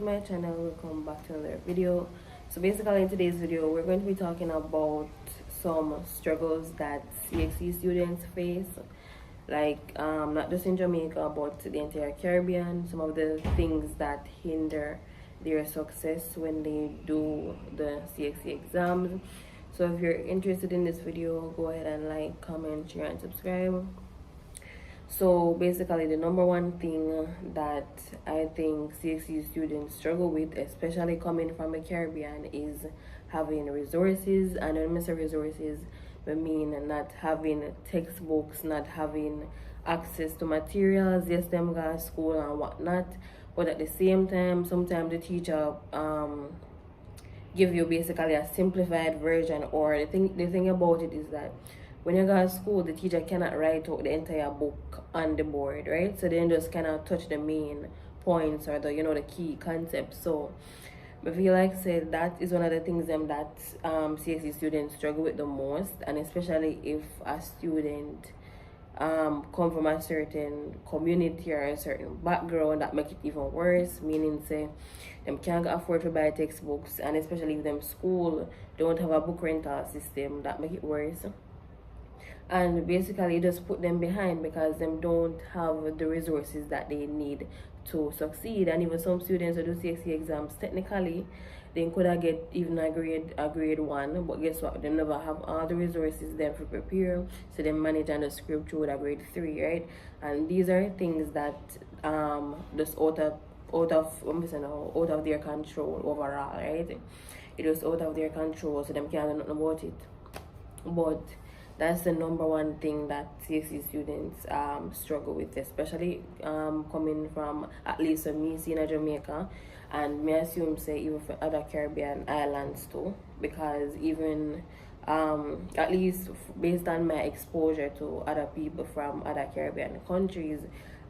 my channel, welcome back to another video. So basically in today's video we're going to be talking about some struggles that CXC students face, like not just in Jamaica but the entire Caribbean, some of the things that hinder their success when they do the CXC exams. So if you're interested in this video, go ahead and like, comment, share and subscribe. So basically the number one thing that I think CXC students struggle with, especially coming from the Caribbean, is having resources. And when I say resources, I mean not having textbooks, not having access to materials. Yes, them go to school and whatnot, but at the same time sometimes the teacher give you basically a simplified version, or the thing about it is that when you go to school, the teacher cannot write out the entire book on the board, right? So they just cannot touch the main points or the key concepts. So I feel like that is one of the things that CXC students struggle with the most, and especially if a student come from a certain community or a certain background, that make it even worse, meaning say them can't afford to buy textbooks, and especially if them school don't have a book rental system, that make it worse. And basically just put them behind because them don't have the resources that they need to succeed. And even some students who do CXC exams, technically they could have get even a grade 1, but guess what, they never have all the resources them to prepare, so they manage and just script through a grade 3, right? And these are things that just out of their control overall, right? It was out of their control, so them can't do nothing about it. But that's the number one thing that CXC students struggle with, especially coming from, at least for me, seeing Jamaica, and me assume say even for other Caribbean islands too, because even at least based on my exposure to other people from other Caribbean countries,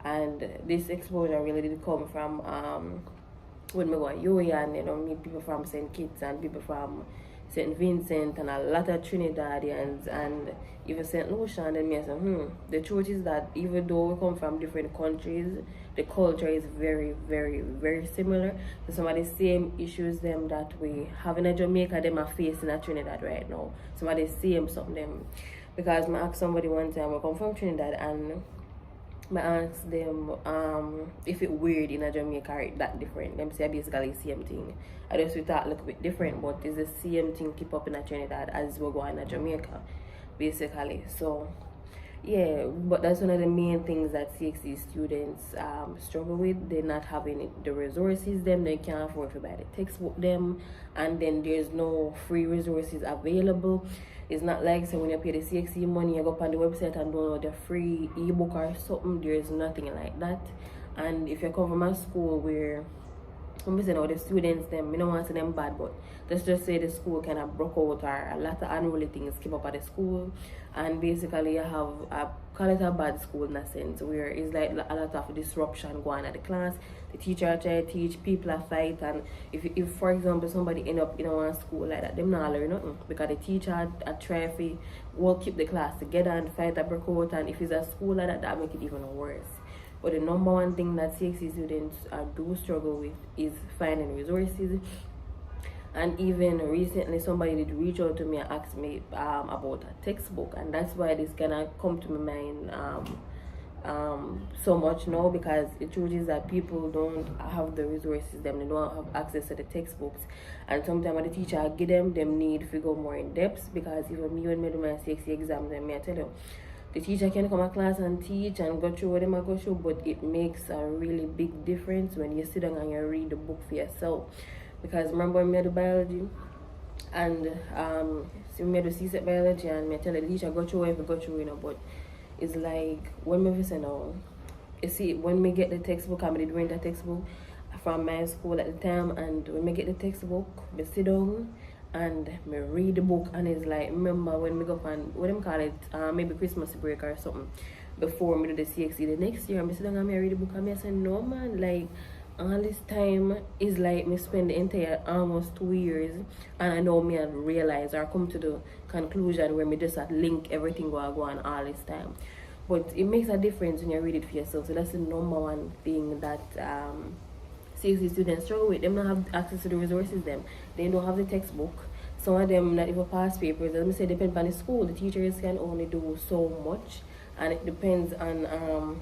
and this exposure really did come from when we go to UAE and meet people from St. Kitts and people from St. Vincent and a lot of Trinidadians and even St. Lucia, and then me say, the truth is that even though we come from different countries, the culture is very, very, very similar. So some of the same issues them that we have in Jamaica, them are facing in Trinidad right now. Some of the same something them. Because I asked somebody one time, we come from Trinidad, and I asked them if it weird in Jamaica or that different. Them say basically the same thing. I just we thought a little bit different, but it's the same thing keep up in Trinidad as we're going to Jamaica, basically. So yeah, but that's one of the main things that CXC students struggle with. They're not having the resources them, they can't afford to buy the textbook them, and then there's no free resources available. It's not like so when you pay the CXC money, you go up on the website and download the free ebook or something. There's nothing like that. And if you come from a school where the students them, I don't want to say them bad, but let's just say the school kind of broke out or a lot of unruly things keep up at the school, and basically you have call it a bad school in a sense, where it's like a lot of disruption going at the class. The teacher try to teach, people are fight, and if for example somebody end up in one school like that, them not learn nothing because the teacher a try to will keep the class together and fight a break out, and if it's a school like that, that make it even worse. But the number one thing that CXC students do struggle with is finding resources. And even recently somebody did reach out to me and ask me about a textbook, and that's why this kind of come to my mind so much now, because the truth is that people don't have the resources them, they don't have access to the textbooks, and sometimes when the teacher give them need to go more in depth. Because even me when I do my CXC exams, and I tell you, the teacher can come to class and teach and go through what they might go through, but it makes a really big difference when you sit down and you read the book for yourself. Because remember when I do biology, and so I do CSEC biology, and I tell the teacher go through what I go through, but it's like when we listen now, you see, when we get the textbook, I did rent a textbook from my school at the time, and when we get the textbook, we sit down and me read the book, and it's like, remember when we go on what them call it, maybe Christmas break or something, before me do the CXC the next year, I sit down and me read the book, and I say, no man, like all this time is like me spend the entire almost 2 years, and I know me and realize or come to the conclusion where me just link everything go on all this time. But it makes a difference when you read it for yourself. So that's the number one thing that CXC students struggle with. Them not have access to the resources. They don't have the textbook. Some of them not even pass papers. Let me say, depend on the school. The teachers can only do so much, and it depends on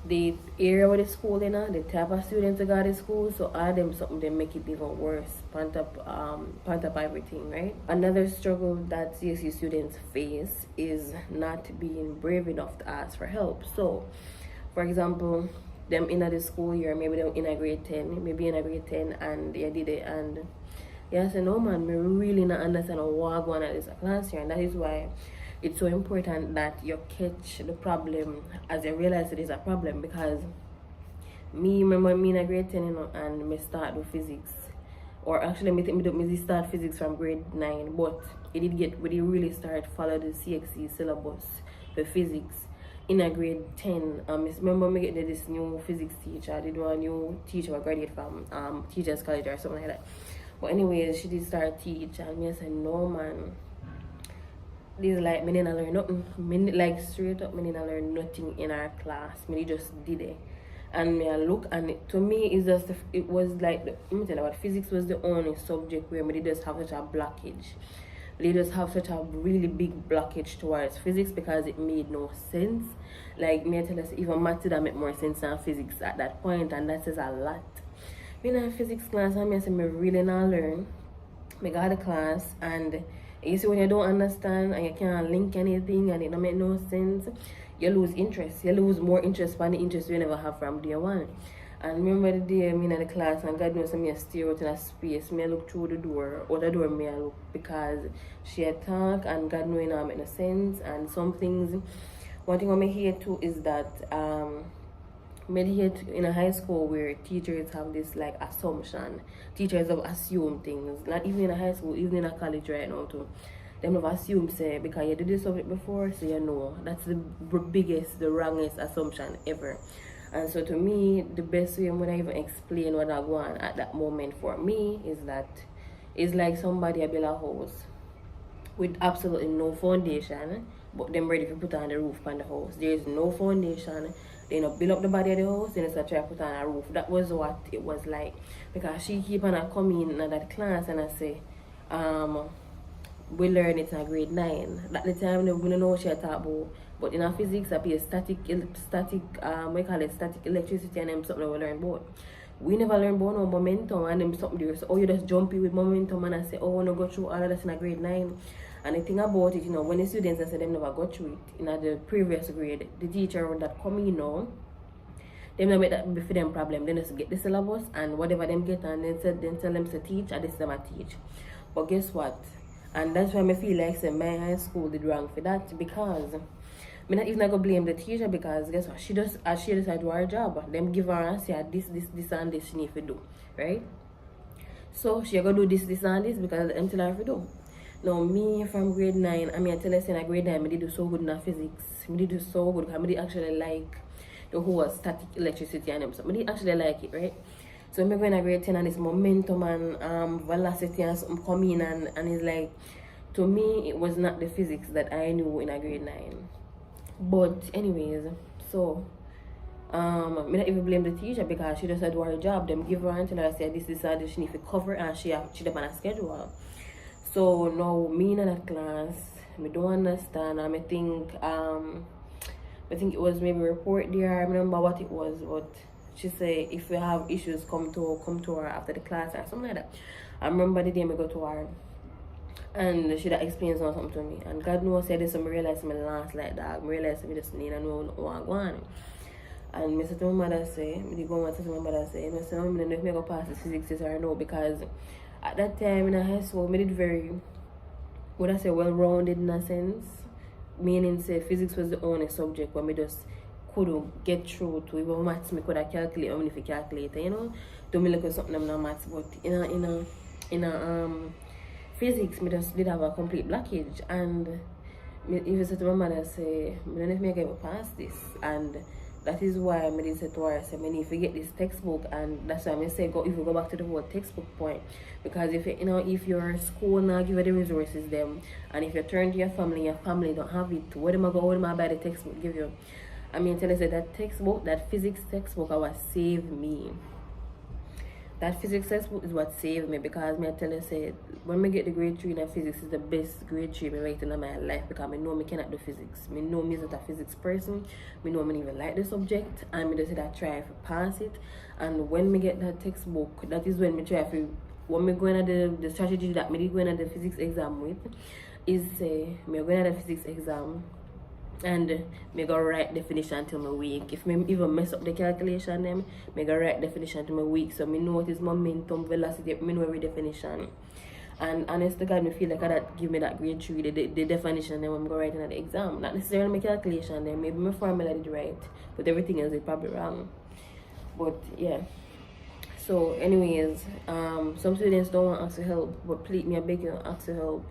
the area where the school in, the type of students that got the school. So all them something they make it even worse. Pant up everything, right? Another struggle that CXC students face is not being brave enough to ask for help. So, for example, them in the school year, maybe they're in a grade 10, and they did it, and I said, no man, me really not understand what going on at this class here, and that is why it's so important that you catch the problem as you realize it is a problem. Because me remember me in a grade 10, and me start with physics, or actually me start physics from grade 9, but we did really start follow the CXC syllabus for physics in a grade 10. Remember me get this new physics teacher. I did one new teacher I graduated from Teachers College or something like that. But anyways, she did start teach, and me I said, no man, this is like me didn't learn nothing. Me like straight up, me didn't learn nothing in our class. Me just did it, and me I look, and to me it was like let me tell you what, physics was the only subject where me just have such a blockage. They just have such a really big blockage towards physics because it made no sense. Like me I tell us, even math did make more sense than physics at that point, and that says a lot. Me in a physics class, and I say me really not learn. Me got the class, and you see when you don't understand and you can't link anything and it don't make no sense, you lose interest. You lose more interest than the interest you never have from day one. And remember the day me in the class, and God knows me I stare out in a space. Me I look through the door, or the door me I look, because she had talk, and God knowing it make no sense. And some things, one thing I may hear too is that mediate in a high school where teachers have this like assumption. Teachers have assumed things, not even in a high school, even in a college right now too. Them have assumed, say, because you did this subject before, so you know. That's the biggest, the wrongest assumption ever. And so to me, the best way when I even explain what I want at that moment for me is that it's like somebody build a house with absolutely no foundation, but them ready to put on the roof on the house. There is no foundation. They not build up the body of the house, then they try to put on a roof. That was what it was like. Because she keep on coming in that class, and I say, we learn it in grade 9. At the time, we don't know what she talk about. But in our physics, I be static electricity, and them something we learn about. We never learn about no momentum, and them something there. So, oh, you just jumpy with momentum, and I say, oh, I want to go through all of that in a grade 9. And the thing about it, when the students, I said them never got through it in the previous grade, the teacher that come in now, them not make that be for them problem. They just get the syllabus, and whatever them get, and then tell them to teach, and this them a teach. But guess what? And that's why I feel like say my high school did wrong for that, because I'm not even gonna blame the teacher, because guess what? She just decided to do her job. Them give her and say this and this she need to do, right? So she gonna do this and this because them tell her to do. Now me from grade 9, I tell us in grade 9 I did do so good in physics. I did do so good because I did actually like the whole static electricity and them. So I did actually like it, right? So I'm going to grade 10, and this momentum and velocity and something come in, and it's like, to me it was not the physics that I knew in a grade 9. But anyways, so I not even blame the teacher, because she just had to do her job. Them give her until I said this and this she need to cover, and she up on a schedule. So now me in that class, I don't understand. I think it was maybe report there. I remember what it was, but she said if we have issues, come to her after the class or something like that. I remember the day I go to her, and she that explains something to me. And God knows, said this, so I realized I lost like that. I realized I just need to know what I want. And I said to my mother, say, I go and to my mother, say, I said, I don't know if I go pass the physics or no, because at that time in high school, I did very, would I say, well-rounded in a sense. Meaning, say, physics was the only subject where I just couldn't get through to. Even maths, I could have calculated, even if I calculated, to me look at something in maths. But in physics, I just did have a complete blockage. And even said to my mother, say, I don't know if I can pass this. And that is why I did say to her, I said, I need to get this textbook. And that's why I say, if you go back to the whole textbook point. Because if if your school now give you the resources them, and if you turn to your family don't have it, what am I going to buy the textbook give you? Tell you that textbook, that physics textbook, I was save me. that physics textbook is what saved me, because me I tell you say when me get the grade 3 in physics is the best grade 3 me write in my life, because me know me cannot do physics. Me know me is not a physics person. Me know me even like the subject, and me just say I try to pass it. And when me get that textbook, that is when me try to, when me going at the strategy that me did going at the physics exam with is say me going at the physics exam and me go write definition till my week. If me even mess up the calculation them, me go write definition till my week, so me know what is momentum, velocity, me know every definition. And honestly God, me feel like that give me that grade 3, the definition then when I go writing at the exam. Not necessarily my calculation then, maybe my formula did right, but everything else is probably wrong. But yeah. So anyways, some students don't want to ask for help, but please me I beg you, ask for help.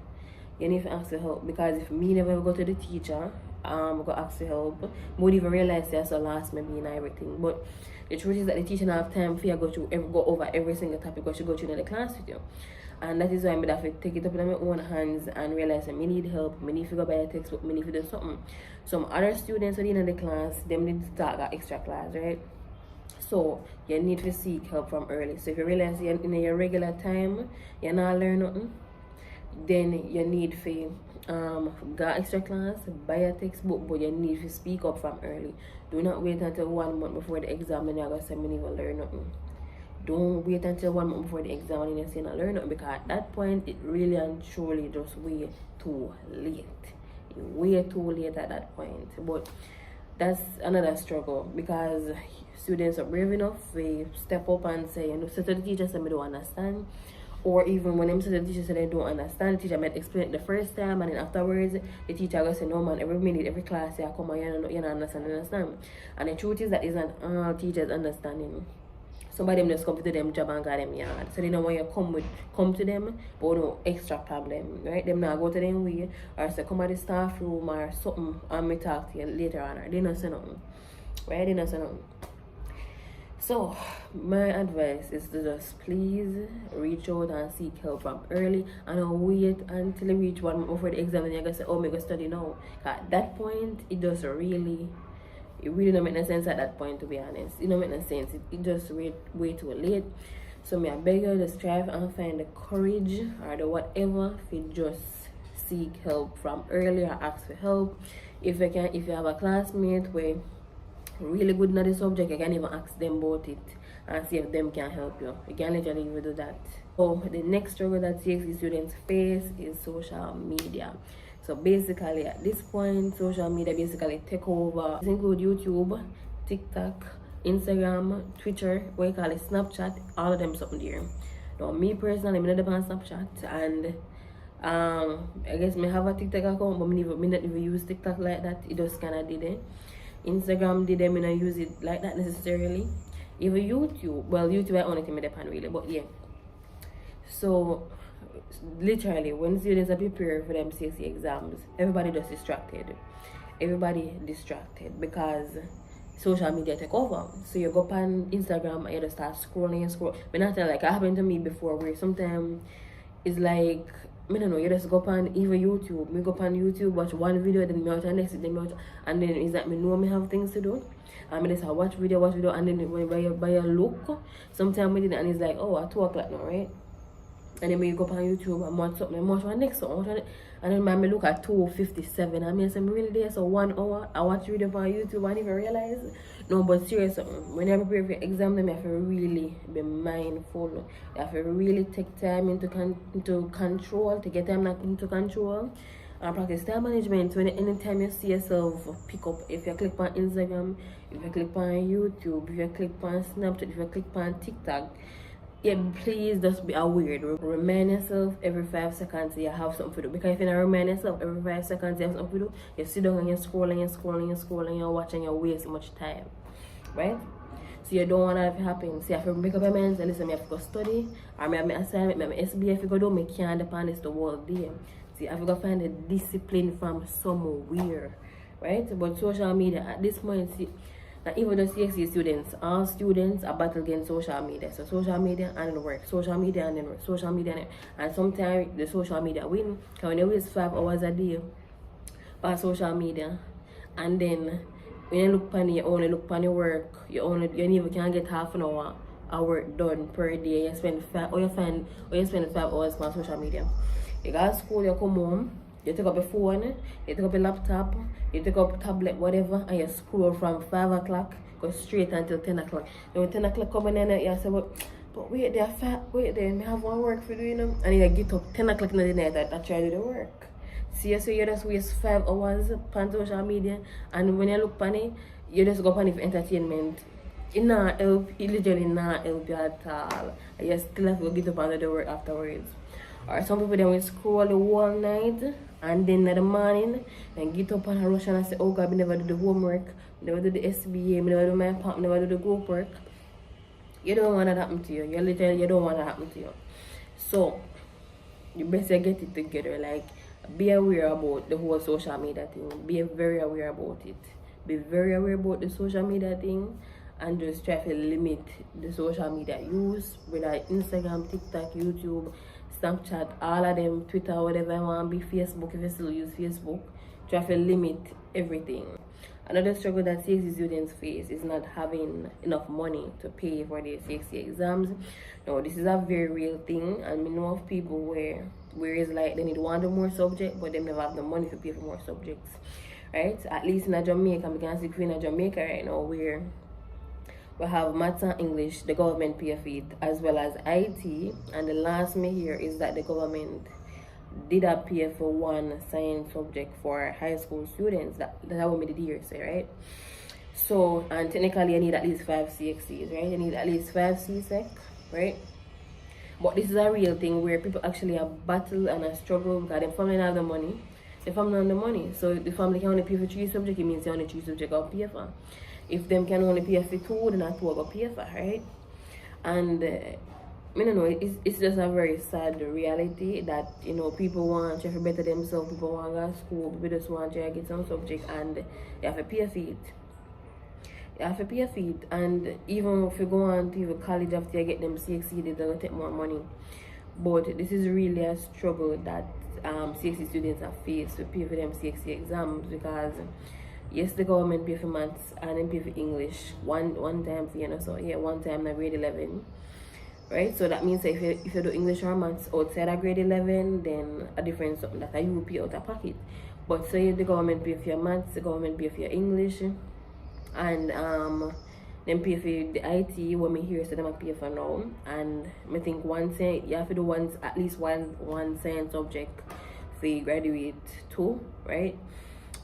You need to ask for help, because if me never go to the teacher, go ask for help, would even realize that's the last maybe and everything. But the truth is that the teacher don't have time for you go over every single topic, because she go through in the class with you. And that is why I have to take it up in my own hands and realize that me need help, me need to go buy a textbook, me need to do something. Some other students within the class, them need to start that extra class, right? So you need to seek help from early. So if you realize you're in your regular time, you're not learning nothing, then you need to go extra class, buy a textbook, but you need to speak up from early. Do not wait until 1 month before the exam and you're going to say me never learn nothing. Don't wait until 1 month before the exam and you say not learn nothing, because at that point it really and truly just way too late. Way too late at that point. But that's another struggle, because students are brave enough to step up and say, you know, so to the teacher say me don't understand. Or even when them say the teacher say they don't understand, the teacher might explain it the first time, and then afterwards the teacher will say, no man, every minute, every class you come and you don't understand. And the truth is that isn't all teachers understanding. Some of them just come to them job and got them yard. So they don't want you come to them, but no extra problem, right? Them not go to them way, or say come to the staff room or something and me talk to you later on, or they not say nothing. Right? They not say nothing. So my advice is to just please reach out and seek help from early, and don't wait until you reach 1 month before the exam and you're gonna say, oh, I'm gonna study now. At that point it does really don't make no sense at that point, to be honest. It don't make no sense. It just way too late. So me I beg you, just strive and find the courage or the whatever to just seek help from early or ask for help. If you have a classmate where really good at the subject, you can even ask them about it and see if them can help you. You can literally even do that. So the next struggle that CXC students face is social media. So basically at this point, social media basically take over. This includes YouTube, TikTok, Instagram, Twitter, what you call it, Snapchat, all of them something there. Now me personally, I'm not on Snapchat, and I guess I have a TikTok account, but I not even use TikTok like that. It just kinda did it. Instagram did them, I don't use it like that necessarily. Even YouTube, well, YouTube I only think me depend really, but yeah. So literally when students are preparing for them CXC exams, everybody just distracted. Everybody distracted because social media take over. So you go up on Instagram and you just start scrolling and scroll. But not like it happened to me before, where sometimes it's like, I don't know, you just go up on even YouTube. Me go up on YouTube, watch one video, then me watch the next, then me watch, and then it's like me know me have things to do. And me just watch video, and then when by your look, sometimes we did it and it's like, oh, at 2 o'clock now, right? And then when you go up on YouTube and watch something, watch one next one, and then I look at 2:57. I mean, I'm really there, so 1 hour I watch video on YouTube. I didn't even realize. No, but seriously, when you prepare for your exam, you have to really be mindful. You have to really take time into control, to get time into control, and practice time management. So anytime you see yourself pick up, if you click on Instagram, if you click on YouTube, if you click on Snapchat, if you click on TikTok, yeah, please just be aware. Remind yourself every 5 seconds you have something to do. Because if you don't remind yourself every 5 seconds you have something to do, you sit down and you're scrolling, you're watching, you waste much time. Right? So you don't want that to happen. So you have to make up your mind and listen, I have to go study, or I have my assignment, I have my SBF to go do, I can't depend this the whole day. So you have to go find the discipline from somewhere. Right? But social media at this point, see, even the CXC students, all students are battle against social media. So social media and then work, social media and then work, social media and sometimes the social media win. Because when you waste 5 hours a day on social media, and then when you look on you only look on your work, you even can't get half an hour hour done per day. You spend 5 hours on social media. You go to school, you come home, you take up a phone, you take up a laptop, you take up a tablet, whatever, and you scroll from 5 o'clock, go straight until 10 o'clock. Then when 10 o'clock come in, you say, but wait there, I have one work for doing them. And you get up 10 o'clock in the night and try to do the work. See, so you just waste 5 hours on social media, and when you look on it, you just go on it for entertainment. It not help, it literally not help you at all. You still have to get up and do the work afterwards. Or some people then will scroll the whole night, and then in the morning, then get up and rush and say, oh God, I never do the homework, I never do the SBA, I never do my PAP, I never do the group work. You don't want that to happen to you. You literally, you don't want that to happen to you. So, you best get it together. Like, be aware about the whole social media thing. Be very aware about it. Be very aware about the social media thing, and just try to limit the social media use, whether Instagram, TikTok, YouTube, Snapchat, all of them, Twitter, whatever you want to be, Facebook, if you still use Facebook. Try to limit everything. Another struggle that CXC students face is not having enough money to pay for their CXC exams. Now, this is a very real thing, and we know of people where it's like they need one or more subject, but they never have the money to pay for more subjects, right? At least in Jamaica, we can see in Jamaica right now, where we have maths and English, the government pay for it, as well as IT. And the last me here is that the government did appear for one science subject for high school students. That what we did here say, right? So, and technically you need at least 5 CXCs, right? You need at least 5 CSEC, right? But this is a real thing where people actually have battle and a struggle because their family don't have the money. The family don't have the money. So the family can only pay for 3 subjects, it means they only 3 subjects are pay for. If them can only pay for 2, then not 2 are pay for, right? And I don't know, it's just a very sad reality that, you know, people want to better themselves, people want to go to school, people just want to get some subject, and you have to pay for it. You have to pay for it, and even if you go on to your college after you get them CXC, they're going to take more money. But this is really a struggle that CXC students have faced to pay for them CXC exams, because yes, the government pay for maths and then pay for English one time for, you know, so yeah, one time in grade 11. Right, so that means that if you do English or maths outside of grade 11, then a different something that you will pay out of pocket. But say the government pay for your maths, the government pay for your English, and then pay for the IT. When me hear so them pay for now, and I think you have to do at least one science subject for you graduate too, right?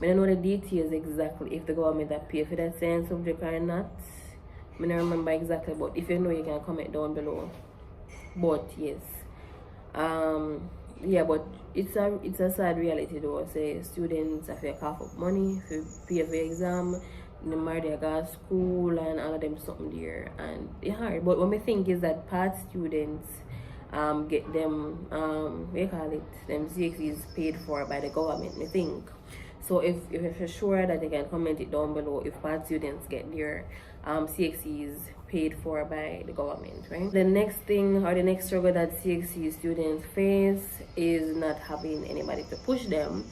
I don't know the details exactly if the government have pay for that science subject or not. I don't remember exactly, but if you know, you can comment down below. But yes, yeah, but it's a sad reality though. Say students have to cough up money to pay for exam, no matter they go to school and all of them something there, and it's hard. But what I think is that part students get them what you call it, them CXCs paid for by the government, I think. So if you're sure that, they can comment it down below if part students get their CXCs paid for by the government, right? The next thing, or the next struggle that CXC students face is not having anybody to push them.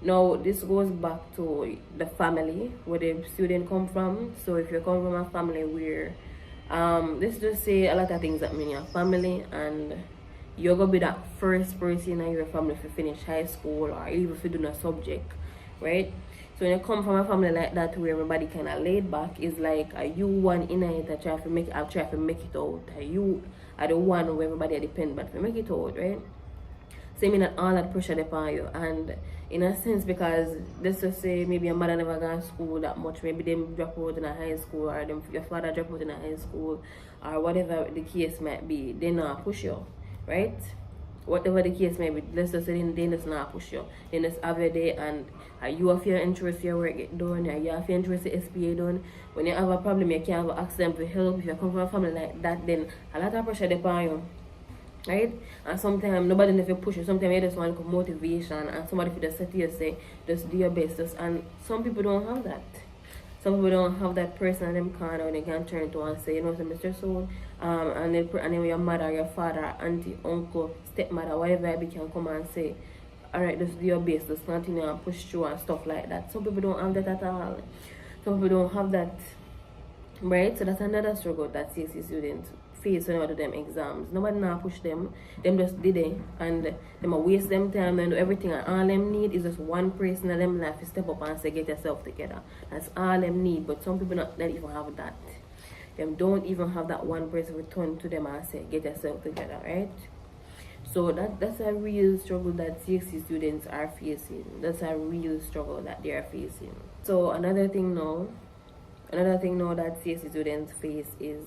Now, this goes back to the family where the student come from. So if you come from a family where, let's just say a lot of things that mean your family, and you're gonna be that first person in your family to finish high school, or even if you do a subject, right? So when you come from a family like that where everybody kind of laid back, it's like, are you one in it that try to make it out? Are you the one where everybody depend but to make it out, right? So I mean that all that pressure upon you, and in a sense, because let's just say maybe your mother never gone to school that much, maybe them drop out in a high school, or your father drop out in a high school, or whatever the case might be, they not push you, right? Whatever the case may be, let's just say they just not push you. They just have your day, and you have your interest, your work get done, you have your interest, your SPA done. When you have a problem, you can't ask them to help. If you come from a family like that, then a lot of pressure upon you, right? And sometimes nobody never push you. Sometimes you just want motivation, and somebody could just say to you, say, just do your best. And some people don't have that. Some people don't have that person in them corner when they can turn to and say, you know, so Mr. So, and then your mother, your father, auntie, uncle, stepmother, whatever it be, can come and say, alright, just do your best, just continue and push through and stuff like that. Some people don't have that at all. Some people don't have that, right? So that's another struggle that CXC students face when they do them exams. Nobody now push them. Them just did it, and them a waste them time and do everything. And all them need is just one person in them life to step up and say, get yourself together. That's all them need. But some people not even have that. Them don't even have that one person return to them and say, get yourself together, right? So that's a real struggle that CXC students are facing. That's a real struggle that they are facing. So another thing now that CXC students face is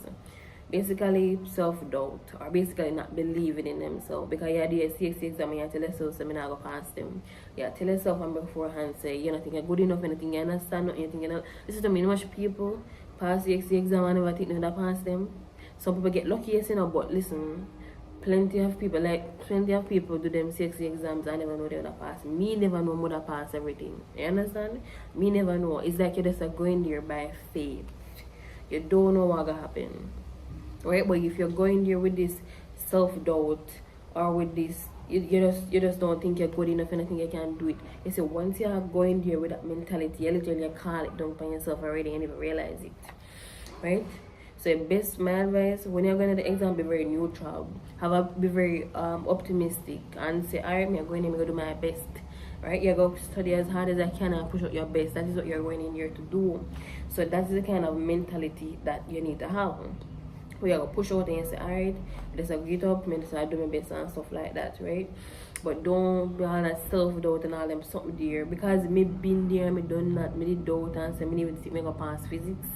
basically self-doubt, or basically not believing in themselves. Because you do a CXC exam and you tell yourself, so I'm not going to pass them. You tell yourself and beforehand, say, you don't think you're good enough, you don't think you understand, you think you're not. Listen to me, much people pass CXC exam and never think they're going to pass them. Some people get lucky, yes, but listen, plenty of people do them CXC exams and never know they're going to pass. Me never know I'm going to pass everything. You understand? Me never know. It's like you're just going there by faith. You don't know what's going to happen. Right? But if you're going there with this self-doubt or with this, you just don't think you're good enough and I think you can do it. You see, once you're going there with that mentality, you literally call it down on yourself already and even realize it. Right? So my advice, when you're going to the exam, be very neutral. Be very optimistic and say, alright, I'm going in to do my best. Right? You go study as hard as I can and push out your best. That is what you're going in here to do. So that's the kind of mentality that you need to have. Where you go push out and you say, alright, just get up, I just do my best and stuff like that, right? But don't be all that self-doubt and all them something there. Because me been there, me done that, me did doubt and say, me even think me go pass physics.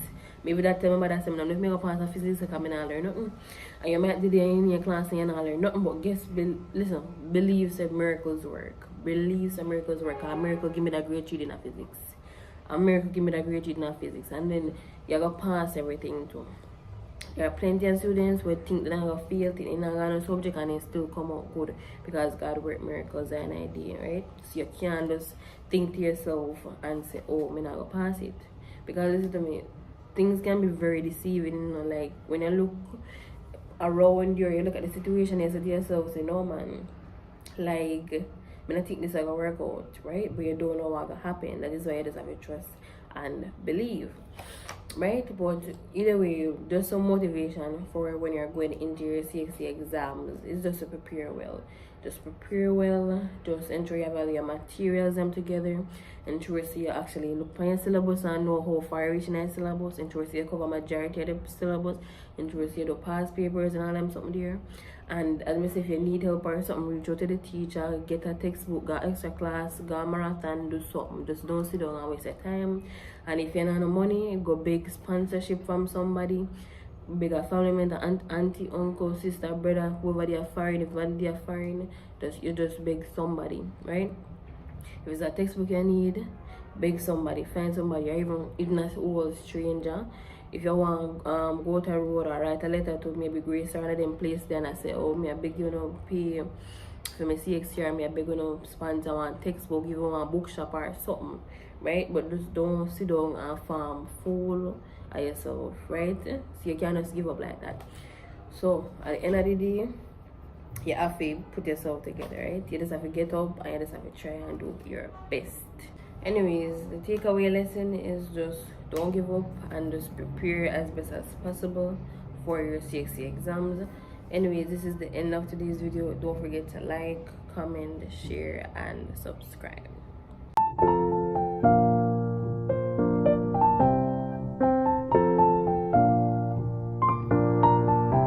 Maybe that time my dad said, I'm not going to pass a physics because I'm not learn nothing. And you might do there in your class and you not learn nothing. But listen, believe that miracles work. Believe that miracles work. A miracle give me that grade 3 in physics. A miracle give me that grade 3 in physics. And then you got to pass everything too. There are plenty of students who think that they're going to fail, think they're not going to subject and they still come out good because God worked miracles and an idea, right? So you can't just think to yourself and say, oh, I'm not going to pass it. Because listen to me, things can be very deceiving, you know, like when you look around you, you look at the situation, you say to yourself, say, no man, like, I don't think this is going to work out, right? But you don't know what's going to happen. That is why you just have to trust and believe. Right? But either way, just some motivation for when you're going into your CXC exams is just to prepare well. Just prepare well, just ensure you have all your materials them together, ensure you actually look at your syllabus and know how far you reach in your syllabus, ensure you cover majority of the syllabus, ensure you do past papers and all them something there. And as I say, if you need help or something, reach out to the teacher, get a textbook, go extra class, go a marathon, do something. Just don't sit down and waste your time. And if you don't have no money, go beg sponsorship from somebody. Beg a family member, auntie, uncle, sister, brother, whoever they are foreign, if they are foreign, you just beg somebody, right? If it's a textbook you need, beg somebody, find somebody, or even a old stranger. If you want go to a road or write a letter to maybe Grace or one of them place, then I say, oh, me I beg you know pay for my CXC or me I beg you know sponsor one textbook, give you one bookshop or something, right? But just don't sit down and farm full of yourself, right? So you can't just give up like that. So at the end of the day, you have to put yourself together, right? You just have to get up and you just have to try and do your best. Anyways, the takeaway lesson is just don't give up and just prepare as best as possible for your CXC exams. Anyways, this is the end of today's video. Don't forget to like, comment, share, and subscribe.